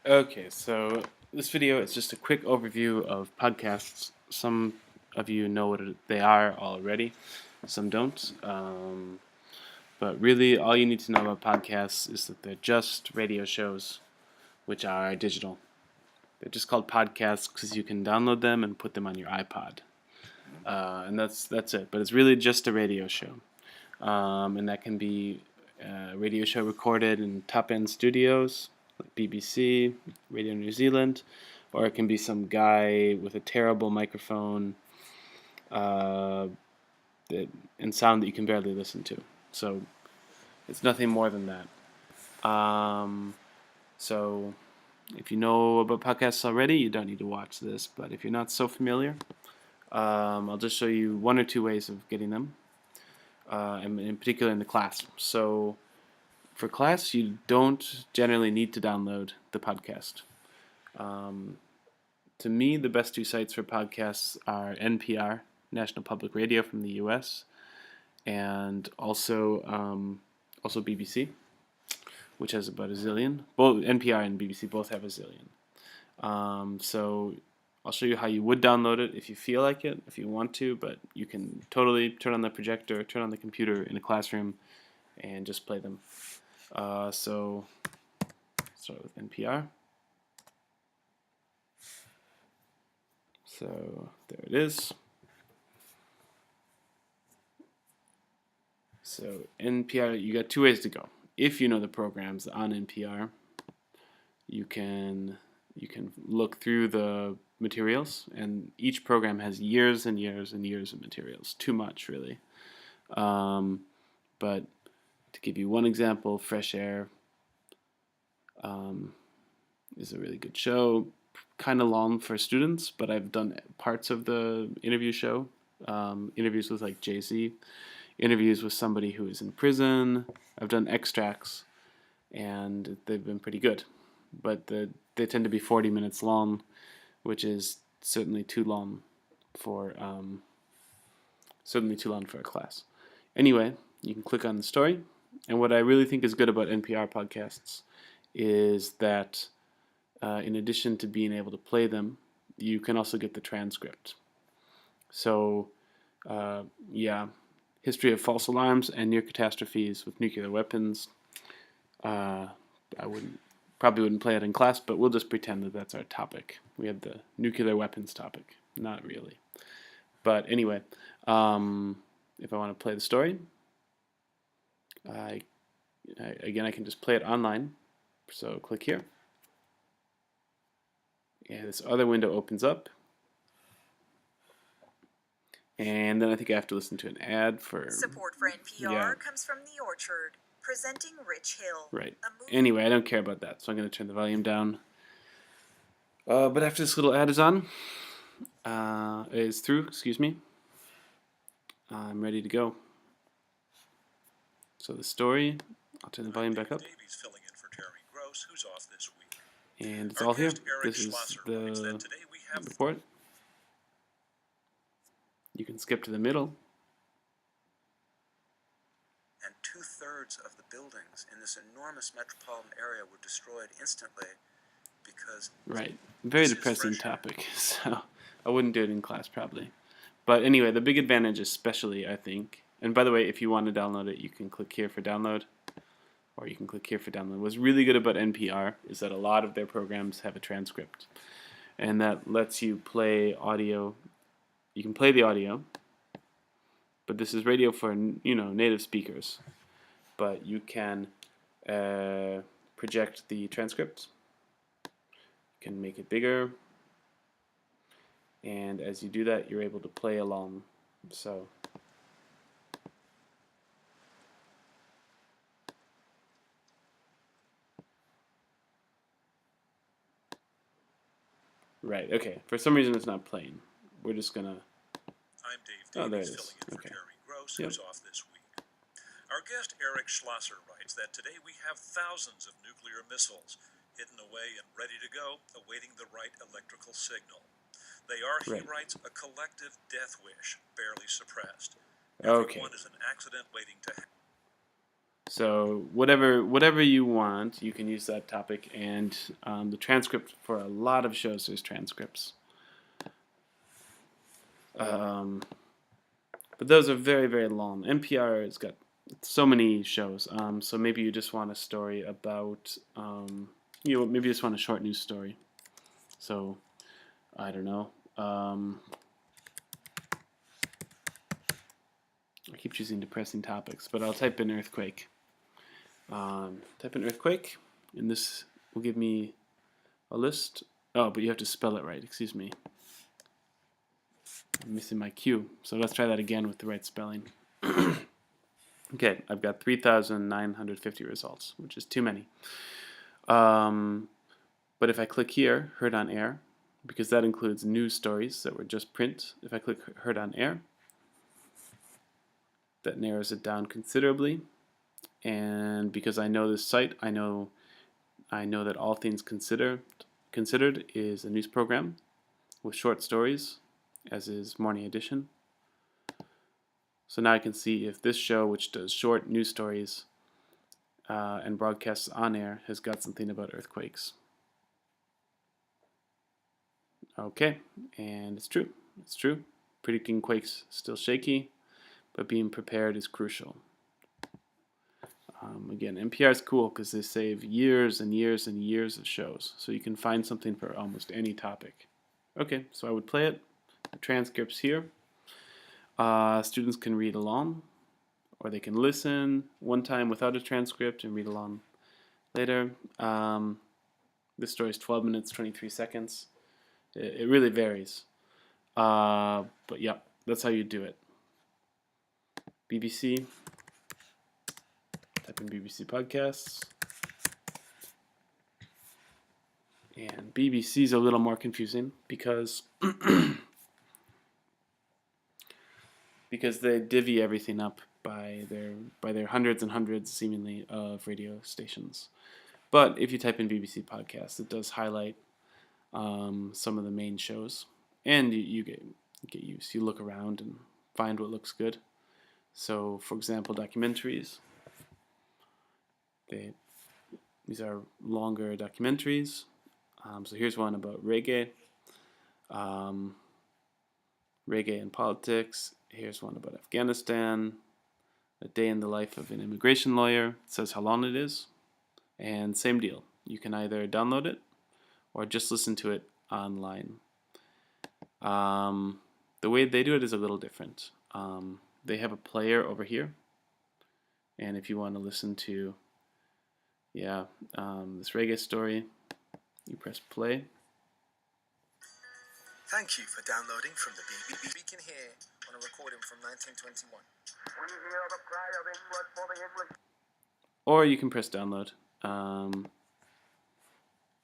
Okay, so this video is just a quick overview of podcasts. Some of you know what they are already, some don't. But really, all you need to know about podcasts is that they're just radio shows, which are digital. They're just called podcasts because you can download them and put them on your iPod, and that's it. But it's really just a radio show, and that can be a radio show recorded in top-end studios like BBC, Radio New Zealand, or it can be some guy with a terrible microphone uh, and sound that you can barely listen to. So it's nothing more than that. So if you know about podcasts already, you don't need to watch this. But if you're not so familiar, I'll just show you one or two ways of getting them, and in particular in the class. So for class, you don't generally need to download the podcast. Um, to me, the best two sites for podcasts are NPR, National Public Radio from the U.S., and also BBC, which has about a zillion. Both NPR and BBC both have a zillion. So I'll show you how you would download it if you feel like it, if you want to, but you can totally turn on the projector, turn on the computer in a classroom, and just play them. So start with NPR. So there it is. So NPR, you got two ways to go. If you know the programs on NPR, you can look through the materials, and each program has years and years and years of materials. Too much, really. But to give you one example, Fresh Air is a really good show. Kind of long for students, but I've done parts of the interview show. Interviews with like Jay-Z, interviews with somebody who is in prison. I've done extracts, and they've been pretty good. But they tend to be 40 minutes long, which is certainly too long for a class. Anyway, you can click on the story, and what I really think is good about NPR podcasts is that in addition to being able to play them, you can also get the transcript. So, yeah, history of false alarms and near catastrophes with nuclear weapons. I probably wouldn't play it in class, but we'll just pretend that that's our topic. We have the nuclear weapons topic. Not really. But anyway, if I want to play the story, again, I can just play it online. So click here. And this other window opens up. And then I think I have to listen to an ad for... Support for NPR comes from The Orchard, presenting Rich Hill. Right. Anyway, I don't care about that, so I'm going to turn the volume down. But after this little ad is through, I'm ready to go. So the story, I'll turn the volume back up. Davies filling in for Terry Gross, who's off this week. And it's all here. This is the report. You can skip to the middle. And 2/3 of the buildings in this enormous metropolitan area were destroyed instantly because... Right. Very depressing topic, so I wouldn't do it in class probably. But anyway, the big advantage especially, I think, and by the way, if you want to download it, you can click here for download, or you can click here for download. What's really good about NPR is that a lot of their programs have a transcript, and that lets you play audio. You can play the audio, but this is radio for, native speakers. But you can project the transcript. You can make it bigger, and as you do that, you're able to play along. So right, okay. For some reason it's not playing. We're just gonna... I'm Dave there it Davies is. filling in for Okay. Terry Gross, who's off this week. Our guest Eric Schlosser writes that today we have thousands of nuclear missiles hidden away and ready to go, awaiting the right electrical signal. They are, he writes, a collective death wish, barely suppressed. Everyone is an accident waiting to happen. So whatever you want, you can use that topic. And the transcript for a lot of shows, there's transcripts. But those are very, very long. NPR has got so many shows. So maybe you just want a story about, maybe you just want a short news story. So, I don't know. I keep choosing depressing topics, but I'll type in earthquake. Type in earthquake, and this will give me a list. Oh, but you have to spell it right. Excuse me. I'm missing my cue. So let's try that again with the right spelling. Okay, I've got 3,950 results, which is too many. But if I click here, heard on air, because that includes news stories that were just print, if I click heard on air, that narrows it down considerably. And because I know this site, I know that All Things Considered is a news program with short stories, as is Morning Edition. So now I can see if this show, which does short news stories and broadcasts on air, has got something about earthquakes. Okay, and it's true. It's true. Predicting quakes still shaky, but being prepared is crucial. Again, NPR is cool because they save years and years and years of shows, so you can find something for almost any topic. Okay, so I would play it. The transcript's here. Students can read along, or they can listen one time without a transcript and read along later. This story is 12 minutes, 23 seconds. It really varies. But yeah, that's how you do it. BBC. Type in BBC Podcasts. And BBC is a little more confusing because they divvy everything up by their hundreds and hundreds, seemingly, of radio stations. But if you type in BBC Podcasts, it does highlight some of the main shows, and you get used. You look around and find what looks good. So, for example, documentaries. These are longer documentaries. So here's one about reggae. Reggae and politics. Here's one about Afghanistan. A day in the life of an immigration lawyer. It says how long it is. And same deal. You can either download it or just listen to it online. The way they do it is a little different. They have a player over here. And if you want to listen to this reggae story, you press play. Thank you for downloading from the BBC. We can hear on a recording from 1921. We hear the cry of England for the English. Or you can press download.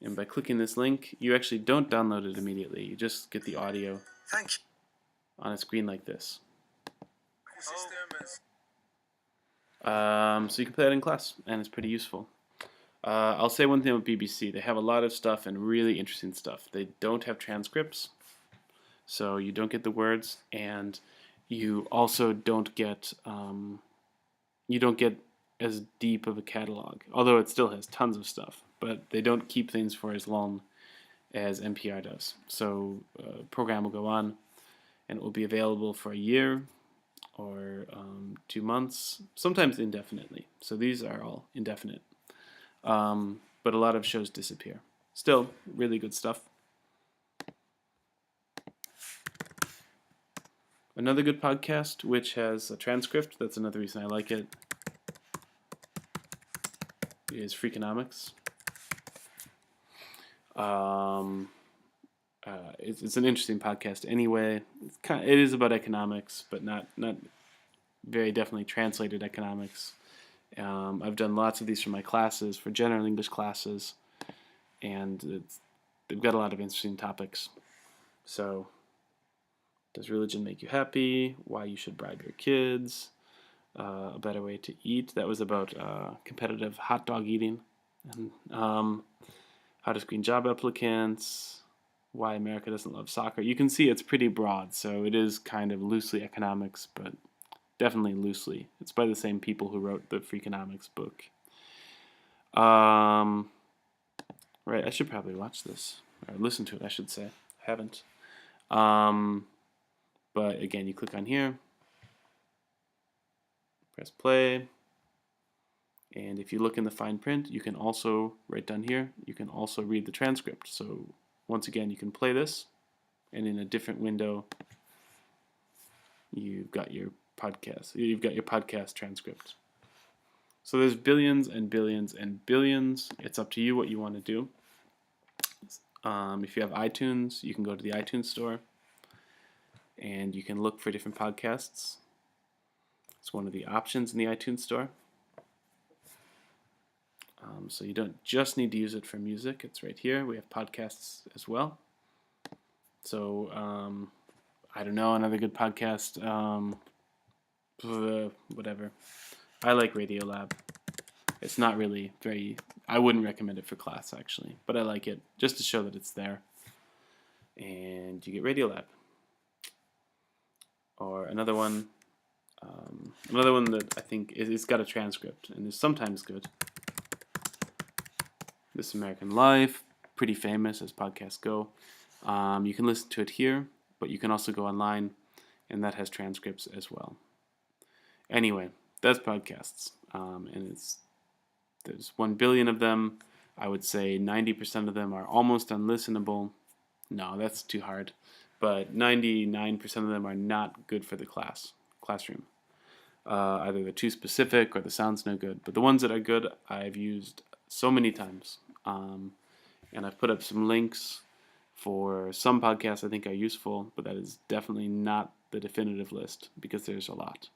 And by clicking this link, you actually don't download it immediately. You just get the audio on a screen like this. So you can play it in class, and it's pretty useful. I'll say one thing with BBC. They have a lot of stuff and really interesting stuff. They don't have transcripts, so you don't get the words, and you also don't get as deep of a catalog, although it still has tons of stuff, but they don't keep things for as long as NPR does. So a program will go on, and it will be available for a year or 2 months, sometimes indefinitely. So these are all indefinite. But a lot of shows disappear. Still, really good stuff. Another good podcast, which has a transcript, that's another reason I like it, is Freakonomics. It's an interesting podcast anyway. It is about economics, but not very definitely translated economics. I've done lots of these for my classes, for general English classes, and they've got a lot of interesting topics. So, does religion make you happy? Why you should bribe your kids? A better way to eat. That was about competitive hot dog eating. And how to screen job applicants. Why America doesn't love soccer. You can see it's pretty broad, so it is kind of loosely economics, but definitely loosely. It's by the same people who wrote the Freakonomics book. Right, I should probably watch this, or listen to it, I should say. I haven't. But again, you click on here, press play, and if you look in the fine print, you can also, right down here, you can also read the transcript. So once again, you can play this, and in a different window, you've got your podcast transcript. So there's billions and billions and billions. It's up to you what you want to do. If you have iTunes, you can go to the iTunes store and you can look for different podcasts. It's one of the options in the iTunes store. So you don't just need to use it for music. It's right here. We have podcasts as well. So I don't know, another good podcast. Whatever. I like Radiolab. It's not really very... I wouldn't recommend it for class, actually. But I like it just to show that it's there. And you get Radiolab. Or another one that I think it's got a transcript and is sometimes good. This American Life, pretty famous as podcasts go. You can listen to it here, but you can also go online, and that has transcripts as well. Anyway, that's podcasts, and there's 1 billion of them. I would say 90% of them are almost unlistenable. No, that's too hard. But 99% of them are not good for the classroom. Either they're too specific or the sound's no good. But the ones that are good, I've used so many times. And I've put up some links for some podcasts I think are useful, but that is definitely not the definitive list because there's a lot.